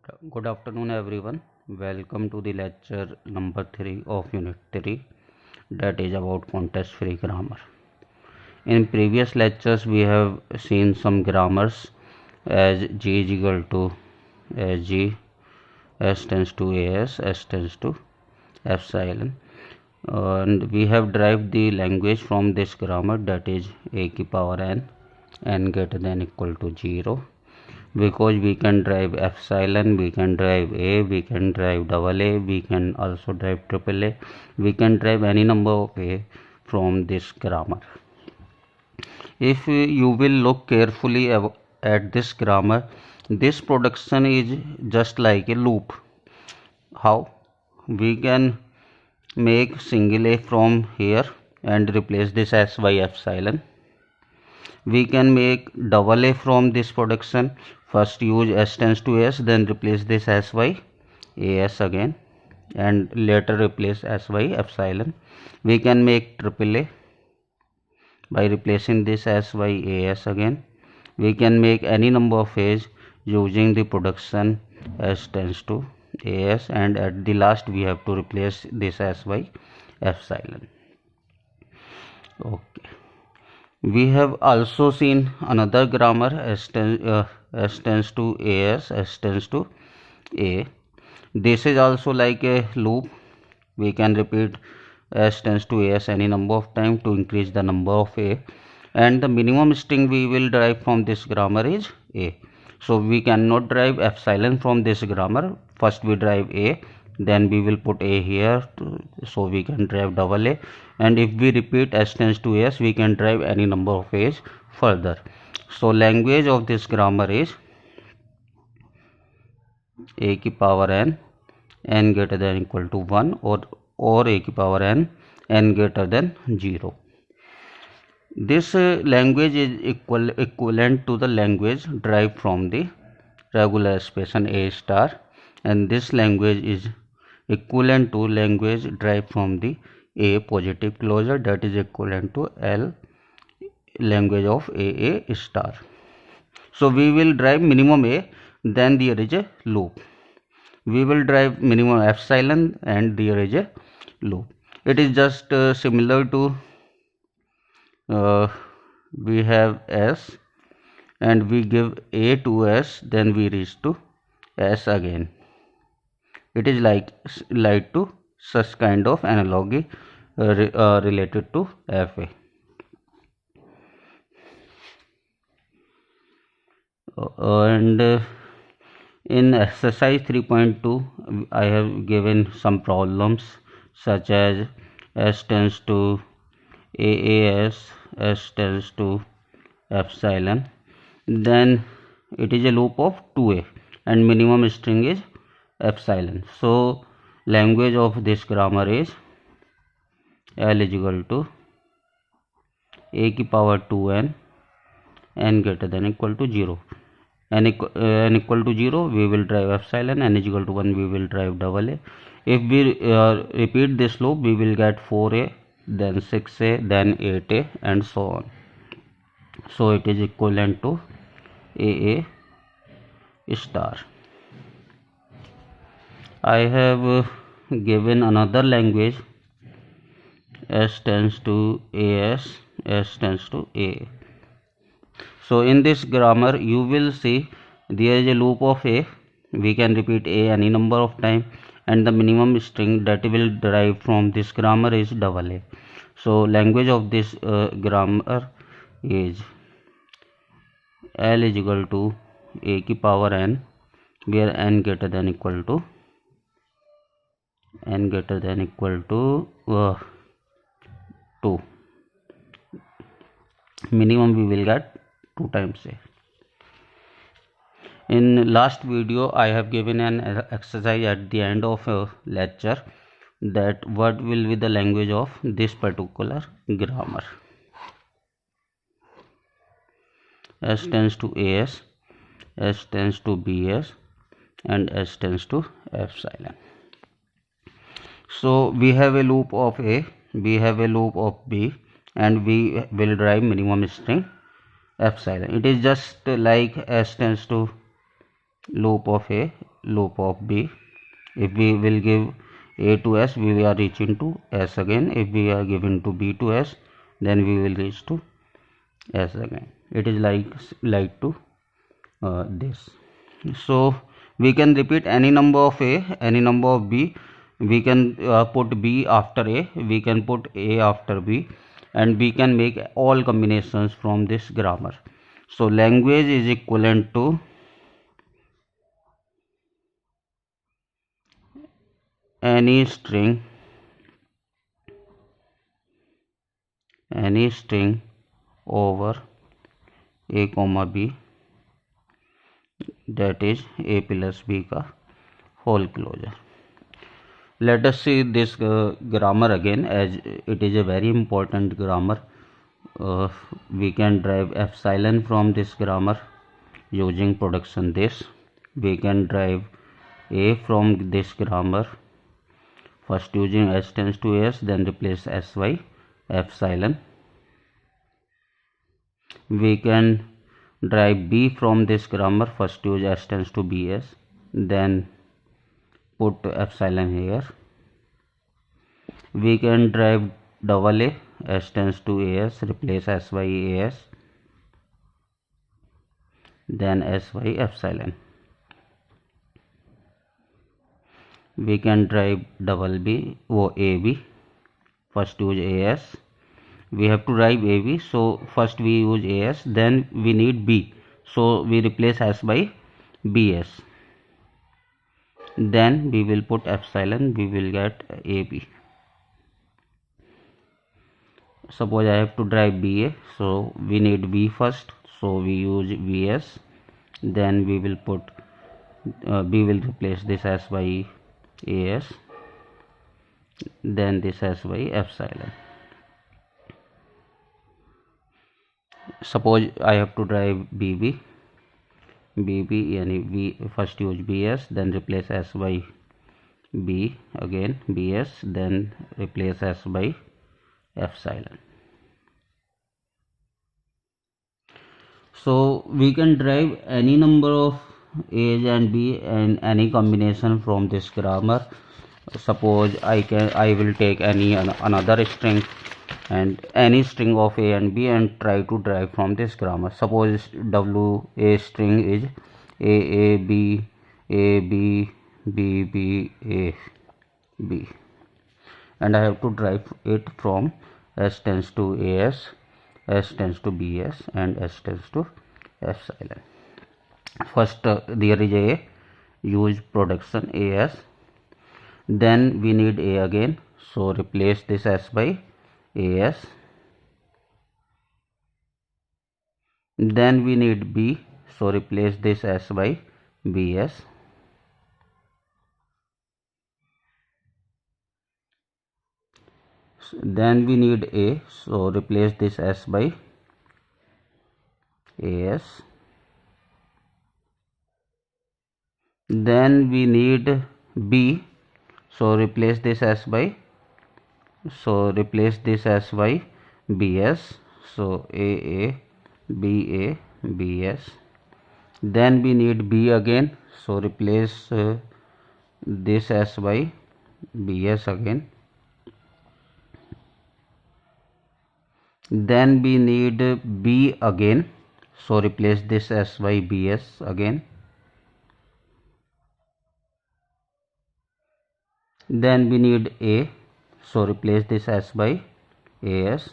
Good afternoon, everyone. Welcome to the lecture number 3 of Unit 3, that is about context free grammar. In previous lectures, we have seen some grammars as G is equal to as G, S tends to AS, S tends to epsilon. And we have derived the language from this grammar, that is A की power n greater than equal to 0. Because we can derive epsilon, we can derive a, we can derive double a, we can also derive triple a, we can derive any number of a from this grammar. If you will look carefully at this grammar, this production is just like a loop. How? We can make single a from here and replace this as by epsilon. We can make double a from this production. First use s tends to s, then replace this s by as again, and later replace s by epsilon. We can make triple a by replacing this s by as again. We can make any number of a's using the production s tends to as, and at the last we have to replace this s by epsilon. Okay. We have also seen another grammar s tends to as, s tends to a. This is also like a loop. We can repeat s tends to as any number of times to increase the number of a, and the minimum string we will derive from this grammar is a. So we cannot derive epsilon from this grammar. First we derive a, then we will put a here so we can derive double a, and if we repeat s tends to s, we can derive any number of a's further. So language of this grammar is a की power n greater than equal to 1 or a की power n greater than 0. This language is equivalent to the language derived from the regular expression a star, and this language is equivalent to language derived from the a positive closure, that is equivalent to L language of a star. So we will derive minimum a, then there is a loop. We will derive minimum epsilon and there is a loop. It is just similar to we have s and we give a to s, then we reach to s again. It is like to such kind of analogy related to fa. And in exercise 3.2 I have given some problems such as s tends to AAS, s tends to epsilon, then it is a loop of 2a and minimum string is epsilon. So language of this grammar is L is equal to a की power 2n greater than equal to 0. n equal to 0 we will derive epsilon, n is equal to 1 we will derive double a. If we repeat this loop, we will get 4a, then 6a, then 8a, and so on. So it is equivalent to a star. I have given another language s tends to as, s tends to a. So in this grammar you will see there is a loop of a. We can repeat a any number of times, and the minimum string that will derive from this grammar is double a. So language of this grammar is L is equal to a की power n, where n greater than equal to 2. Minimum we will get 2 times a. In last video I have given an exercise at the end of a lecture that what will be the language of this particular grammar. S tends to as, s tends to bs, and s tends to epsilon. So we have a loop of a, we have a loop of b, and we will derive minimum string epsilon. It is just like s tends to loop of a loop of B. If we will give A to S, we are reaching to S again. If we are given to B to S, then we will reach to S again. It is like to this. So we can repeat any number of A, any number of B. We can put B after A, we can put A after B, and we can make all combinations from this grammar. So language is equivalent to any string over A comma B, that is A plus B का whole closure. Let us see this grammar again, as it is a very important grammar. We can derive epsilon from this grammar using production this. We can derive A from this grammar first using S tends to S, then replace S by epsilon. We can derive B from this grammar, first use S tends to BS, then put epsilon here. We can derive double A, S tends to AS, replace S by AS, then S by epsilon. We can derive double B or AB, first use AS. We have to derive AB, so first we use AS, then we need B, so we replace S by BS, then we will put epsilon, we will get AB. Suppose I have to derive BA, so we need B first, so we use BS, then we will put B will replace this S by AS, then this S by epsilon. Suppose I have to derive BB, yani B first use BS, then replace S by B, again BS, then replace S by epsilon. So we can derive any number of A's and B and any combination from this grammar. Suppose I will take another string and any string of A and B and try to derive from this grammar. Suppose A string is A B B B A B, and I have to derive it from S tends to AS, S tends to BS, and S tends to epsilon. First there is A, use production AS, then we need A again, so replace this S by AS, then we need B, so replace this S by BS, then we need A, so replace this S by AS, then we need B, so replace this S by BS, so A B A BS, then we need B again, so replace this S by BS again, then we need B again, so replace this S by BS again, then we need A, so replace this S by AS,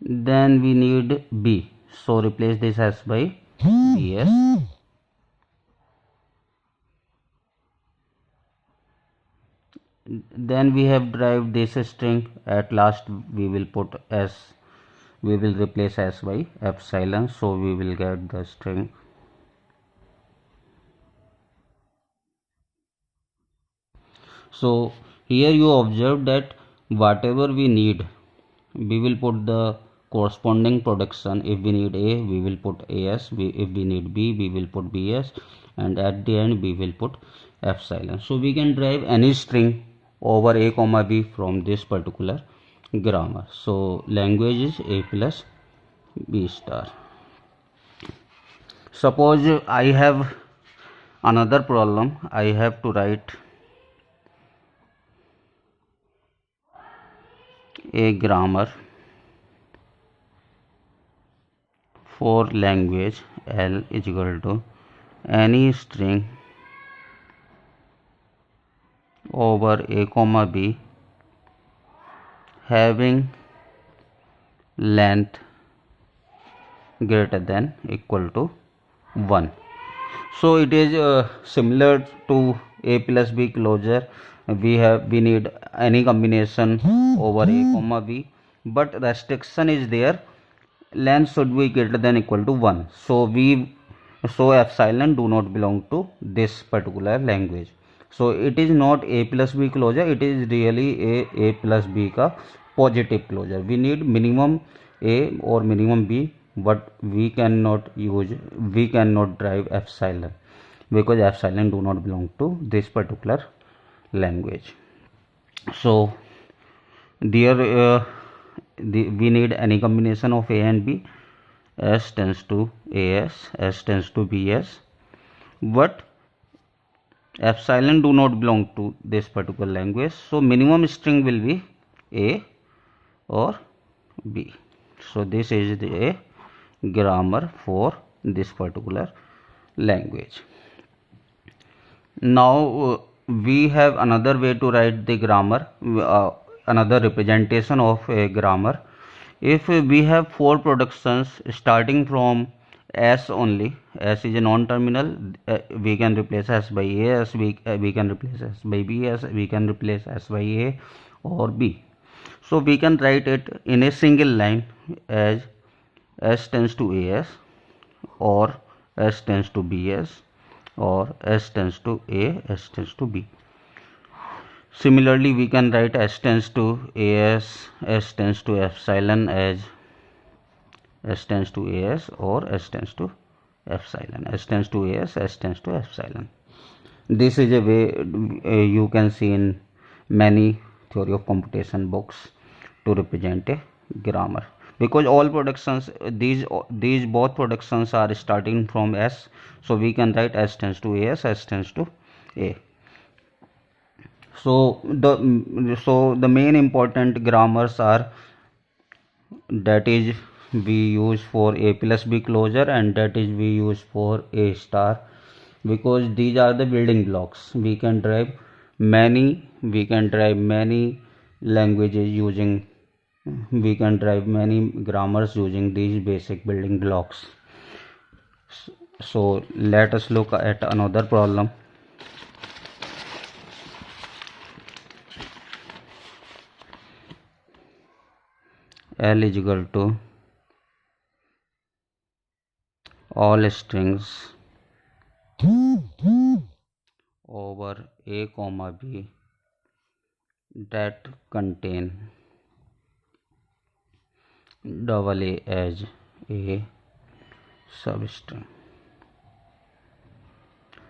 then we need B, so replace this S by BS, then we have derived this string. At last we will put S, we will replace S by epsilon, so we will get the string. So here you observe that whatever we need, we will put the corresponding production. If we need A, we will put AS, if we need B, we will put BS, and at the end we will put epsilon. So we can derive any string over a comma b from this particular grammar. So language is a plus b star. Suppose I have another problem. I have to write a grammar for language L is equal to any string over a comma b having length greater than equal to 1. So it is similar to a plus b closure. We need any combination over a comma b, but restriction is there, length should be greater than equal to 1. So epsilon do not belong to this particular language. So it is not a plus b closure, it is really a plus b का positive closure. We need minimum a or minimum b, but we cannot drive epsilon because epsilon do not belong to this particular language. So there we need any combination of a and b. S tends to as, S tends to bs, but epsilon do not belong to this particular language. So minimum string will be a or b. So this is a grammar for this particular language. Now we have another way to write the grammar, another representation of a grammar. If we have 4 productions starting from S only, S is a non-terminal, we can replace S by A, we can replace S by B, we can replace S by A or B. So we can write it in a single line as S tends to AS or S tends to BS or S tends to A, S tends to B. Similarly, we can write S tends to AS, S tends to epsilon as S tends to AS or S tends to epsilon. S tends to AS, S tends to epsilon. This is a way you can see in many theory of computation books to represent a grammar. Because all productions, these both productions are starting from S, so we can write S tends to AS, S tends to A. So the main important grammars are that is we use for a plus b closure and that is we use for a star, because these are the building blocks. We can drive many languages using, we can drive many grammars using these basic building blocks. So let us look at another problem. L is equal to all strings over a comma b that contain double A as a substring.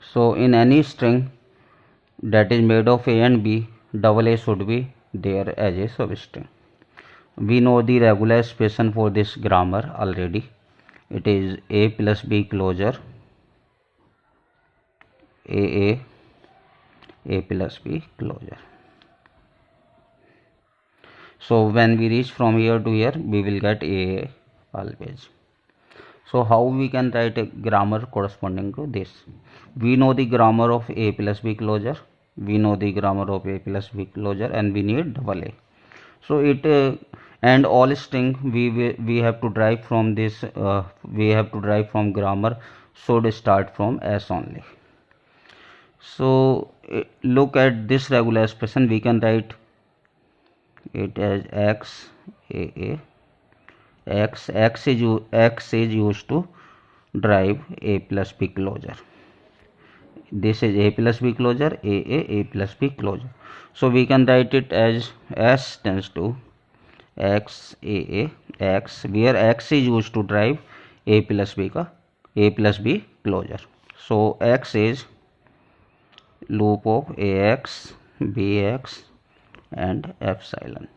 So in any string that is made of A and B, double A should be there as a substring. We know the regular expression for this grammar already. It is A plus B closure, A plus B closure. So when we reach from here to here, we will get A always. So how we can write a grammar corresponding to this? We know the grammar of A plus B closure. We know the grammar of A plus B closure, and we need double A. So it and all string we have to derive from this. We have to derive from grammar should start from S only. So look at this regular expression. We can write it as x a x is used to drive A plus B closure. This is A plus B closure, A plus B closure. So we can write it as S tends to x x, where x is used to drive A plus B closure. So x is loop of AX, BX, and epsilon.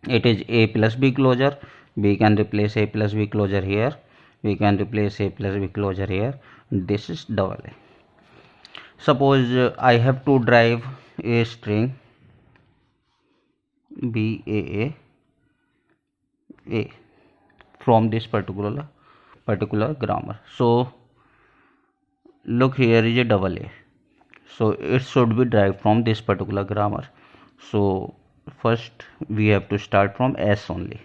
It is a plus b closure. We can replace a plus b closure here. We can replace a plus b closure here. This is double A. Suppose I have to derive a string BAA from this particular grammar. So look, here is a double A. So it should be derived from this particular grammar. So first we have to start from S only.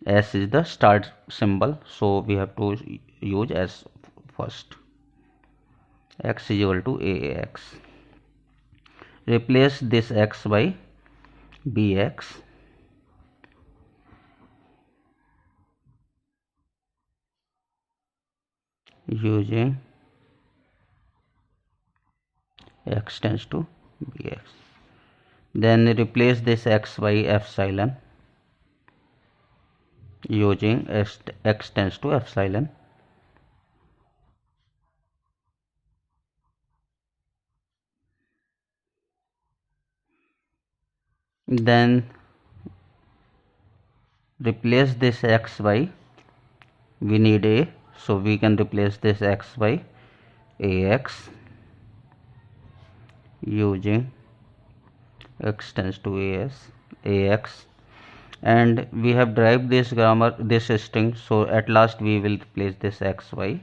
S is the start symbol, so we have to use S first. X is equal to AX. Replace this X by BX. Using X tends to BX. Then replace this X by epsilon. Using X tends to epsilon. Then replace this X by, we need A, so we can replace this X by AX using X tends to AX, and we have derived this grammar, this string, so at last we will replace this X by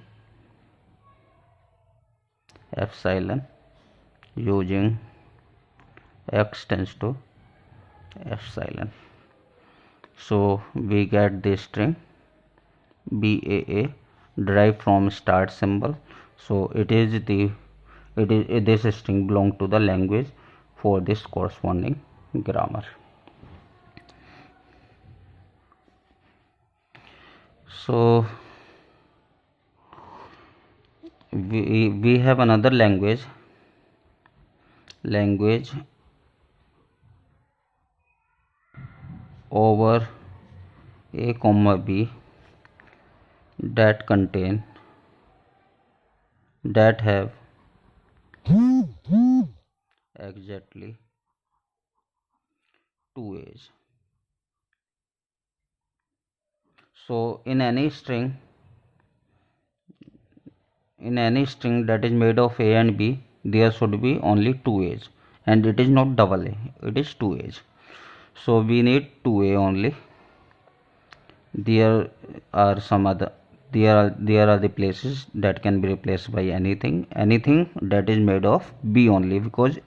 epsilon using X tends to epsilon. So we get this string BAA derived from start symbol. So this string belong to the language for this corresponding grammar. So we have another language over A comma B that have exactly 2 A's. So in any string that is made of A and B, there should be only 2 A's, and it is not double A, it is 2 A's. So we need 2A only. There are the places that can be replaced by anything that is made of B only, because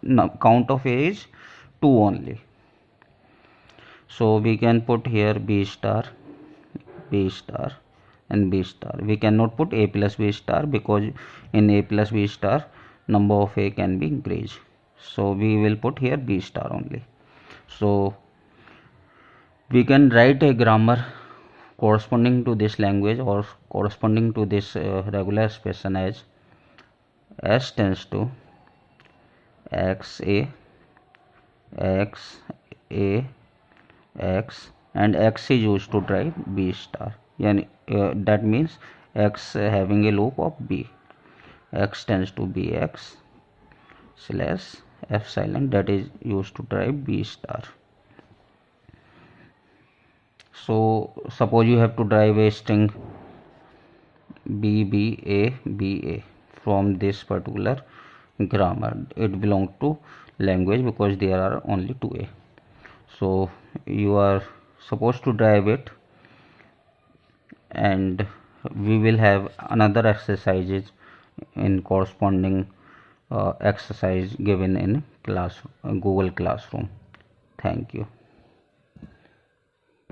count of A is 2 only. So we can put here B star and B star. We cannot put A plus B star, because in A plus B star number of A can be increased. So we will put here B star only. So we can write a grammar corresponding to this language or corresponding to this regular expression as S tends to XA X, and X is used to drive B star. That means X having a loop of B. X tends to BX slash epsilon, that is used to drive B star. So suppose you have to drive a string BA from this particular grammar. It belongs to language because there are only 2A. So you are supposed to drive it, and we will have another exercises in corresponding exercise given in Google Classroom. Thank you.